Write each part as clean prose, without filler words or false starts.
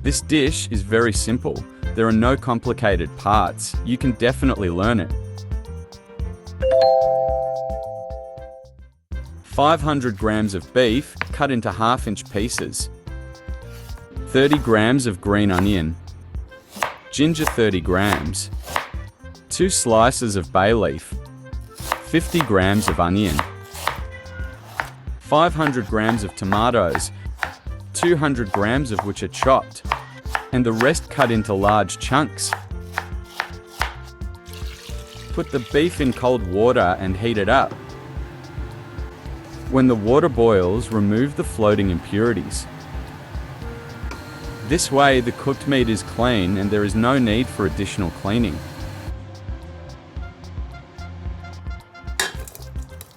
This dish is very simple. There are no complicated parts. You can definitely learn it. 500 grams of beef cut into half-inch pieces. 30 grams of green onion. Ginger 30 grams. 2 slices of bay leaf. 50 grams of onion. 500 grams of tomatoes, 200 grams of which are chopped, and the rest cut into large chunks. Put the beef in cold water and heat it up. When the water boils, remove the floating impurities. This way, the cooked meat is clean and there is no need for additional cleaning.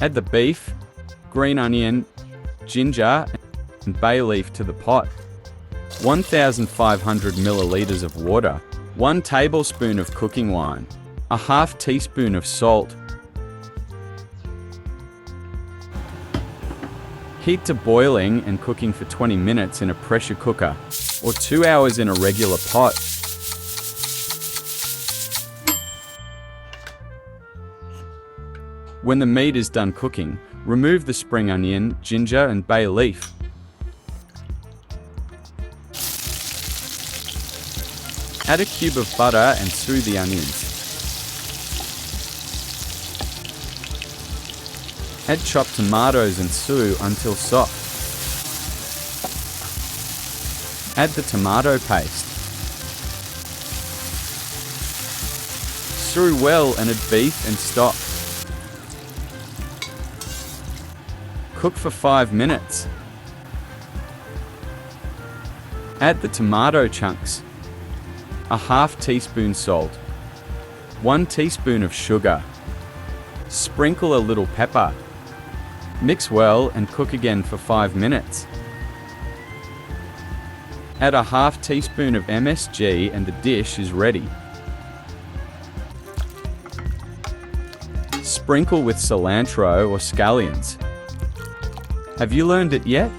Add the beef, green onion, ginger, and bay leaf to the pot. 1,500 milliliters of water, 1 tablespoon of cooking wine, a half teaspoon of salt. Heat to boiling and cooking for 20 minutes in a pressure cooker, or 2 hours in a regular pot. When the meat is done cooking, remove the spring onion, ginger, and bay leaf. Add a cube of butter and sew the onions. Add chopped tomatoes and sew until soft. Add the tomato paste. Sew well and add beef and stock. Cook for 5 minutes. Add the tomato chunks, a half teaspoon salt, 1 teaspoon of sugar. Sprinkle a little pepper. Mix well and cook again for 5 minutes. Add a half teaspoon of MSG and the dish is ready. Sprinkle with cilantro or scallions. Have you learned it yet?